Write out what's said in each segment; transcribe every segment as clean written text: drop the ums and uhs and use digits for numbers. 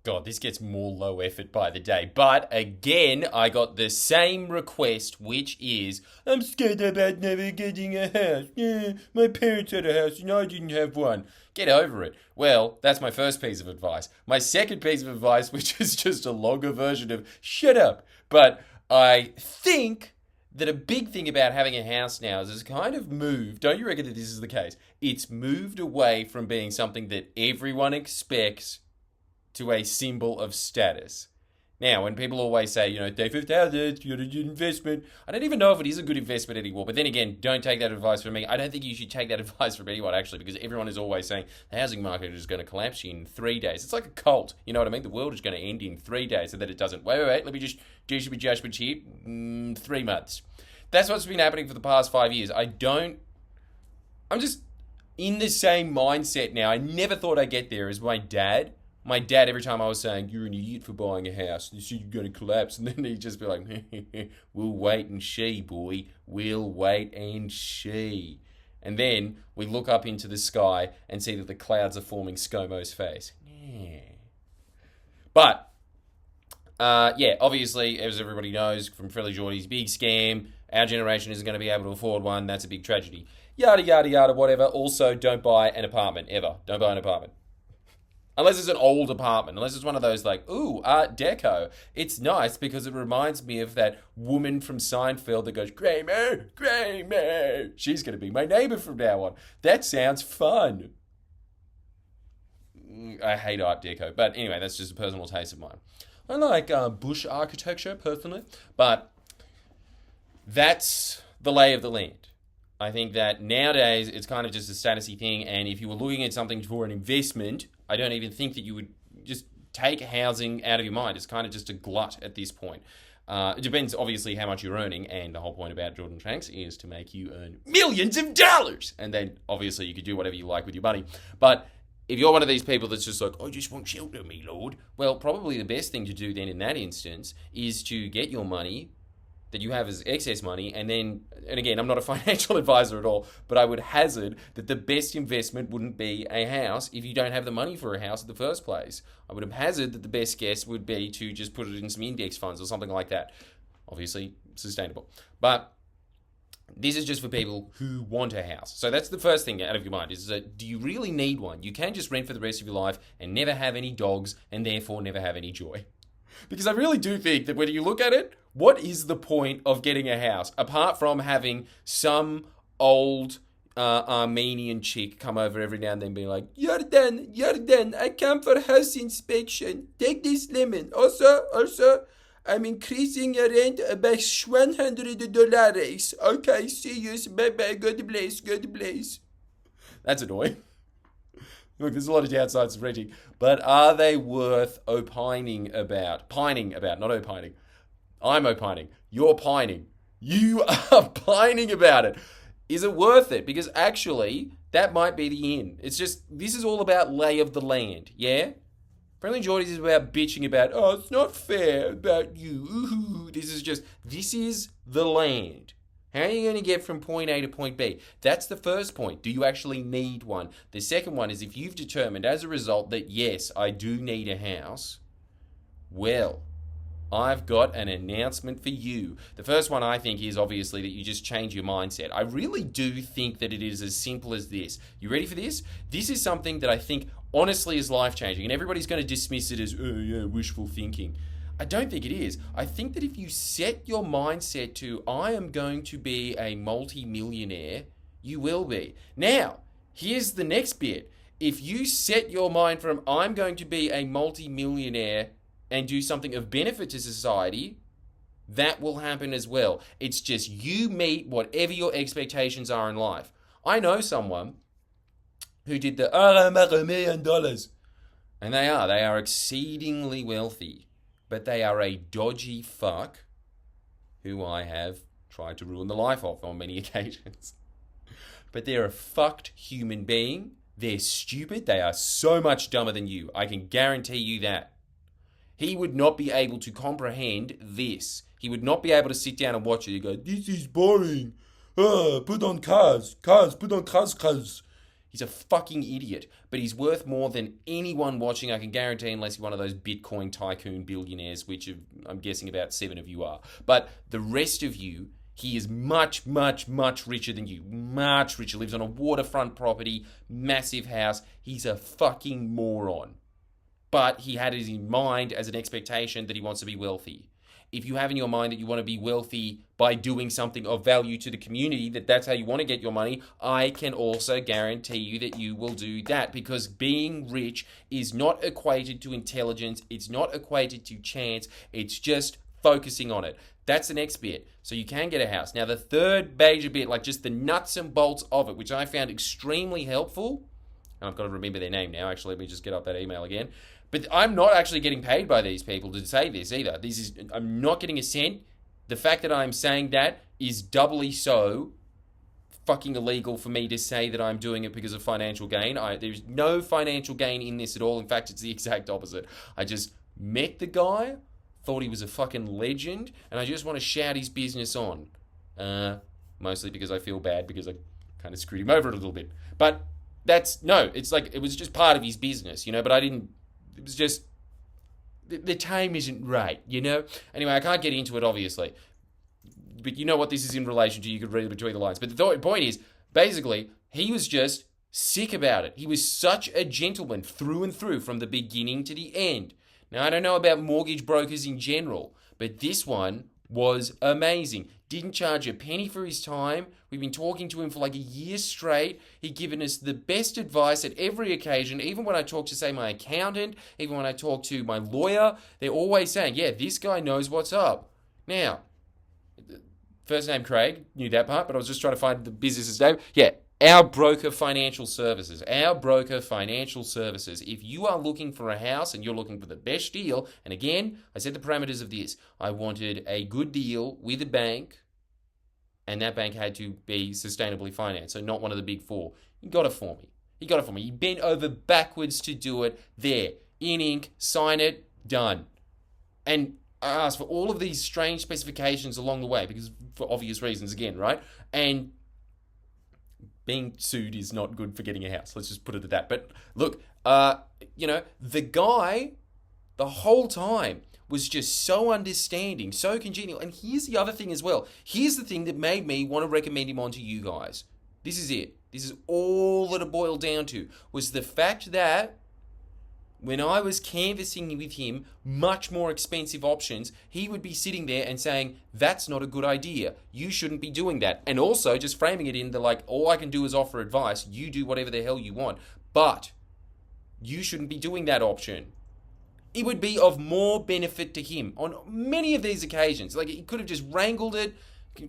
God, this gets more low effort by the day. But again, I got the same request, which is, I'm scared about never getting a house. Yeah, my parents had a house and I didn't have one. Get over it. Well, that's my first piece of advice. My second piece of advice, which is just a longer version of shut up. But I think that a big thing about having a house now is it's kind of moved. Don't you reckon that this is the case? It's moved away from being something that everyone expects to a symbol of status. Now, when people always say, take 50,000, you're a good investment, I don't even know if it is a good investment anymore. But then again, don't take that advice from me. I don't think you should take that advice from anyone, actually, because everyone is always saying the housing market is going to collapse in 3 days. It's like a cult, you know what I mean? The world is going to end in 3 days, and then it doesn't. Wait, let me just do some adjustments here. 3 months. That's what's been happening for the past 5 years. I'm just in the same mindset now. I never thought I'd get there as my dad. My dad, every time I was saying, you're an idiot for buying a house, this is going to collapse, and then he'd just be like, we'll wait and see, boy. We'll wait and see. And then we look up into the sky and see that the clouds are forming ScoMo's face. Yeah. But, obviously, as everybody knows from Frilly Geordie's big scam, our generation isn't going to be able to afford one. That's a big tragedy. Yada, yada, yada, whatever. Also, don't buy an apartment, ever. Don't buy an apartment. Unless it's an old apartment. Unless it's one of those like, ooh, Art Deco. It's nice because it reminds me of that woman from Seinfeld that goes, Kramer, Kramer. She's going to be my neighbor from now on. That sounds fun. I hate Art Deco. But anyway, that's just a personal taste of mine. I like bush architecture, personally. But that's the lay of the land. I think that nowadays it's kind of just a statusy thing, and if you were looking at something for an investment, I don't even think that you would just take housing out of your mind. It's kind of just a glut at this point. It depends, obviously, how much you're earning, and the whole point about Jordan Shanks is to make you earn millions of dollars, and then obviously you could do whatever you like with your money. But if you're one of these people that's just like, I just want shelter, me lord, well, probably the best thing to do then in that instance is to get your money that you have as excess money, and again, I'm not a financial advisor at all, but I would hazard that the best investment wouldn't be a house if you don't have the money for a house in the first place. I would have hazard that the best guess would be to just put it in some index funds or something like that. Obviously, sustainable. But this is just for people who want a house. So that's the first thing out of your mind, is that do you really need one? You can just rent for the rest of your life and never have any dogs and therefore never have any joy. Because I really do think that when you look at it, what is the point of getting a house apart from having some old Armenian chick come over every now and then being like, Yarden, I come for house inspection. Take this lemon. Also, I'm increasing your rent by $100. Okay, see you. Bye-bye. God bless. That's annoying. Look, there's a lot of downsides of renting, but are they worth pining about, not opining. I'm opining. You're pining. You are pining about it. Is it worth it? Because actually, that might be the end. It's just, this is all about lay of the land, yeah? Friendly Geordies is about bitching about, it's not fair about you. Ooh. This is the land. How are you going to get from point A to point B? That's the first point. Do you actually need one? The second one is if you've determined as a result that, yes, I do need a house, well, I've got an announcement for you. The first one I think is obviously that you just change your mindset. I really do think that it is as simple as this. You ready for this? This is something that I think honestly is life-changing, and everybody's going to dismiss it as, wishful thinking. I don't think it is. I think that if you set your mindset to, I am going to be a multi-millionaire, you will be. Now, here's the next bit. If you set your mind from, I'm going to be a multi-millionaire and do something of benefit to society, that will happen as well. It's just you meet whatever your expectations are in life. I know someone who did I make $1 million. And they are exceedingly wealthy. But they are a dodgy fuck who I have tried to ruin the life of on many occasions. But they're a fucked human being. They're stupid. They are so much dumber than you. I can guarantee you that. He would not be able to comprehend this. He would not be able to sit down and watch it. He'd go, this is boring. Put on cars. Put on cars. He's a fucking idiot, but he's worth more than anyone watching, I can guarantee, unless you're one of those Bitcoin tycoon billionaires, which I'm guessing about 7 of you are. But the rest of you, he is much, much, much richer than you. Much richer. Lives on a waterfront property, massive house. He's a fucking moron. But he had it in mind as an expectation that he wants to be wealthy. If you have in your mind that you want to be wealthy by doing something of value to the community, that's how you want to get your money, I can also guarantee you that you will do that, because being rich is not equated to intelligence. It's not equated to chance. It's just focusing on it. That's the next bit. So you can get a house. Now, the third major bit, like just the nuts and bolts of it, which I found extremely helpful, and I've got to remember their name now. Actually, let me just get up that email again. But I'm not actually getting paid by these people to say this either. I'm not getting a cent. The fact that I'm saying that is doubly so fucking illegal for me to say that I'm doing it because of financial gain. There's no financial gain in this at all. In fact, it's the exact opposite. I just met the guy, thought he was a fucking legend, and I just want to shout his business on. Mostly because I feel bad because I kind of screwed him over a little bit. But it's like it was just part of his business, but I didn't. It was just, the time isn't right, Anyway, I can't get into it, obviously. But you know what this is in relation to. You could read between the lines. But the point is, basically, he was just sick about it. He was such a gentleman through and through from the beginning to the end. Now, I don't know about mortgage brokers in general, but this one was amazing. Didn't charge a penny for his time. We've been talking to him for like a year straight. He'd given us the best advice at every occasion. Even when I talk to, say, my accountant, even when I talk to my lawyer, they're always saying, yeah, this guy knows what's up. Now, first name Craig, knew that part, but I was just trying to find the business's name. Yeah, Our Broker Financial Services. Our Broker Financial Services. If you are looking for a house and you're looking for the best deal, and again, I set the parameters of this. I wanted a good deal with a bank, and that bank had to be sustainably financed, so not one of the big four. He got it for me. He bent over backwards to do it. There, in ink, sign it, done. And I asked for all of these strange specifications along the way, because for obvious reasons again, right? And being sued is not good for getting a house. Let's just put it at that. But look, the guy, the whole time, was just so understanding, so congenial. And here's the other thing as well. Here's the thing that made me want to recommend him on to you guys. This is it. This is all that it boiled down to, was the fact that when I was canvassing with him much more expensive options, he would be sitting there and saying, that's not a good idea. You shouldn't be doing that. And also just framing it in the all I can do is offer advice. You do whatever the hell you want. But you shouldn't be doing that option. It would be of more benefit to him on many of these occasions. He could have just wrangled it,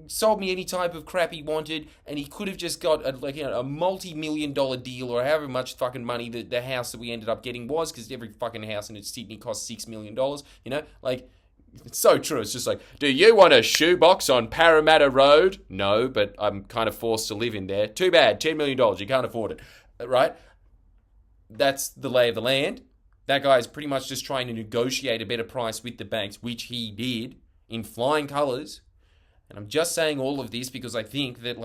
sold me any type of crap he wanted, and he could have just got a multi-million-dollar deal, or however much fucking money the house that we ended up getting was, because every fucking house in Sydney costs $6 million, It's so true. It's just do you want a shoebox on Parramatta Road? No, but I'm kind of forced to live in there. Too bad, $10 million, you can't afford it, right? That's the lay of the land. That guy is pretty much just trying to negotiate a better price with the banks, which he did in flying colours. And I'm just saying all of this because I think that,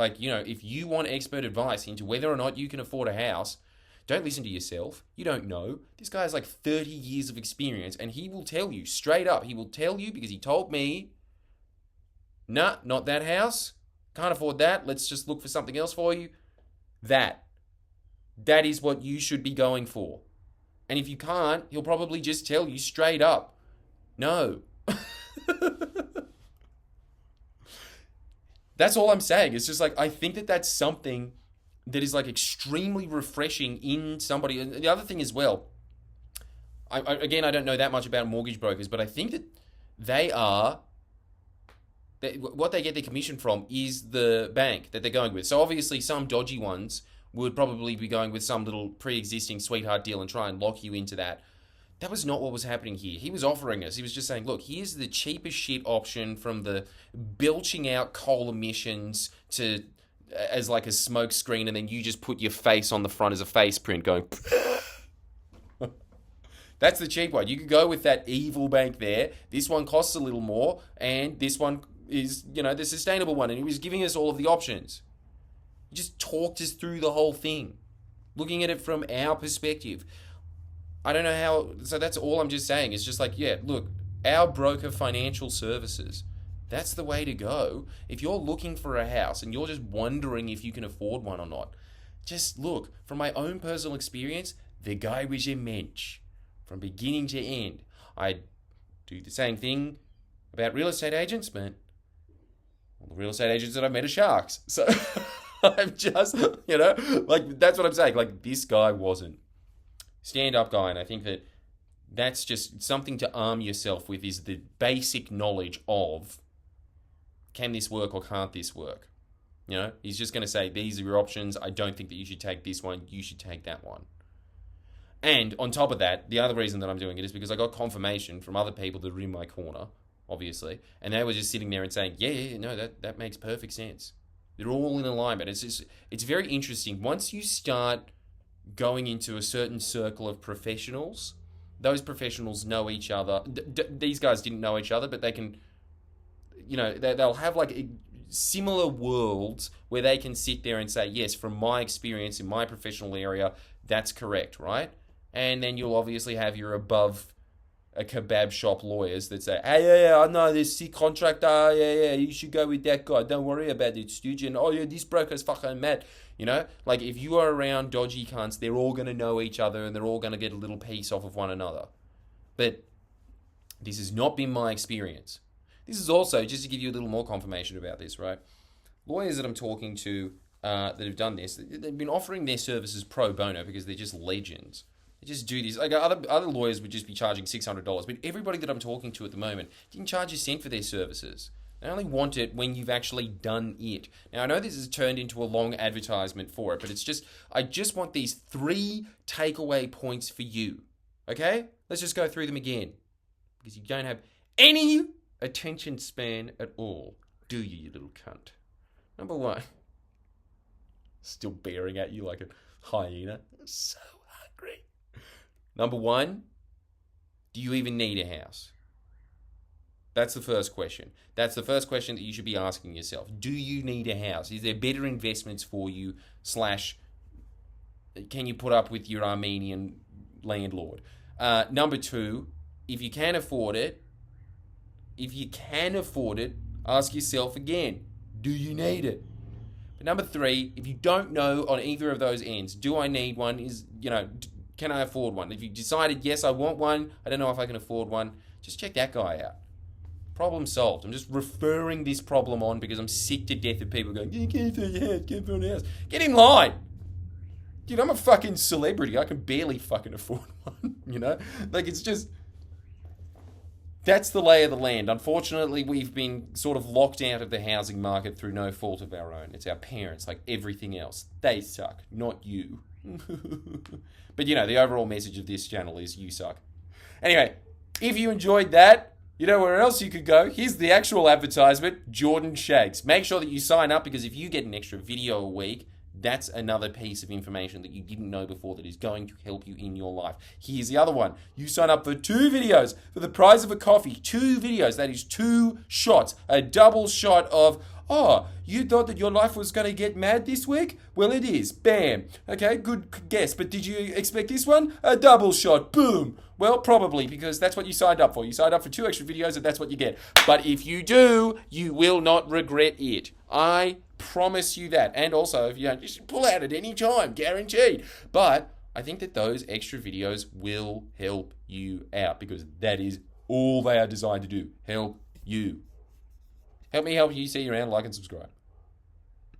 if you want expert advice into whether or not you can afford a house, don't listen to yourself. You don't know. This guy has 30 years of experience, and he will tell you straight up. He will tell you, because he told me, nah, not that house. Can't afford that. Let's just look for something else for you. That is what you should be going for. And if you can't, he'll probably just tell you straight up, no. That's all I'm saying. It's just I think that that's something that is extremely refreshing in somebody. And the other thing as well, I don't know that much about mortgage brokers, but I think that what they get their commission from is the bank that they're going with. So obviously some dodgy ones would probably be going with some little pre-existing sweetheart deal and try and lock you into that. That was not what was happening here. He was offering us. He was just saying, look, here's the cheapest shit option, from the belching out coal emissions to as a smoke screen, and then you just put your face on the front as a face print going. That's the cheap one. You could go with that evil bank there. This one costs a little more, and this one is, the sustainable one. And he was giving us all of the options. He just talked us through the whole thing. looking at it from our perspective. I don't know how, so that's all I'm just saying. It's just like, yeah, look, our broker financial services, that's the way to go. If you're looking for a house and you're just wondering if you can afford one or not, just look, from my own personal experience, the guy was a mensch from beginning to end. I do the same thing about real estate agents, but all the real estate agents that I've met are sharks. So I'm just, like, that's what I'm saying. Like, this guy wasn't. Stand-up guy, and I think that that's just something to arm yourself with, is the basic knowledge of, can this work or can't this work? He's just going to say, these are your options. I don't think that you should take this one. You should take that one. And on top of that, the other reason that I'm doing it is because I got confirmation from other people that are in my corner, obviously, and they were just sitting there and saying, no, that makes perfect sense. They're all in alignment. It's very interesting. Once you start going into a certain circle of professionals, those professionals know each other. These guys didn't know each other, but they can, they'll have like similar worlds where they can sit there and say, yes, from my experience in my professional area, that's correct, right? And then you'll obviously have your above a kebab shop lawyers that say, hey, I know this sick contractor, you should go with that guy, don't worry about it, stooge, and this broker's fucking mad. Like, if you are around dodgy cunts, they're all going to know each other and they're all going to get a little piece off of one another. But this has not been my experience. This is also, just to give you a little more confirmation about this, right? Lawyers that I'm talking to that have done this, they've been offering their services pro bono because they're just legends. They just do this. Like, other lawyers would just be charging $600, but everybody that I'm talking to at the moment didn't charge a cent for their services. They only want it when you've actually done it. Now, I know this has turned into a long advertisement for it, but I just want these 3 takeaway points for you. Okay? Let's just go through them again. Because you don't have any attention span at all, do you little cunt? Number 1. Still bearing at you like a hyena. So hungry. Number 1, do you even need a house? That's the first question. That's the first question that you should be asking yourself. Do you need a house? Is there better investments for you? / can you put up with your Armenian landlord? Number 2, if you can afford it, ask yourself again, do you need it? But number 3, if you don't know on either of those ends, do I need one? Can I afford one? If you decided, yes, I want one, I don't know if I can afford one, just check that guy out. Problem solved. I'm just referring this problem on because I'm sick to death of people going, you can't afford a house, can't afford a house. Get in line. Dude, I'm a fucking celebrity. I can barely fucking afford one, Like, it's just, that's the lay of the land. Unfortunately, we've been sort of locked out of the housing market through no fault of our own. It's our parents, like everything else. They suck, not you. But, the overall message of this channel is you suck. Anyway, if you enjoyed that, you know where else you could go? Here's the actual advertisement, Jordan Shanks. Make sure that you sign up, because if you get an extra video a week, that's another piece of information that you didn't know before that is going to help you in your life. Here's the other one. You sign up for 2 videos for the price of a coffee. 2 videos. That is 2 shots. A double shot of, you thought that your life was going to get mad this week? Well, it is. Bam. Okay, good guess. But did you expect this one? A double shot. Boom. Well, probably, because that's what you signed up for. You signed up for 2 extra videos and that's what you get. But if you do, you will not regret it. I promise you that. And also, if you don't, you should pull out at any time. Guaranteed. But I think that those extra videos will help you out, because that is all they are designed to do. Help you. Help me help you. See you around. Like and subscribe.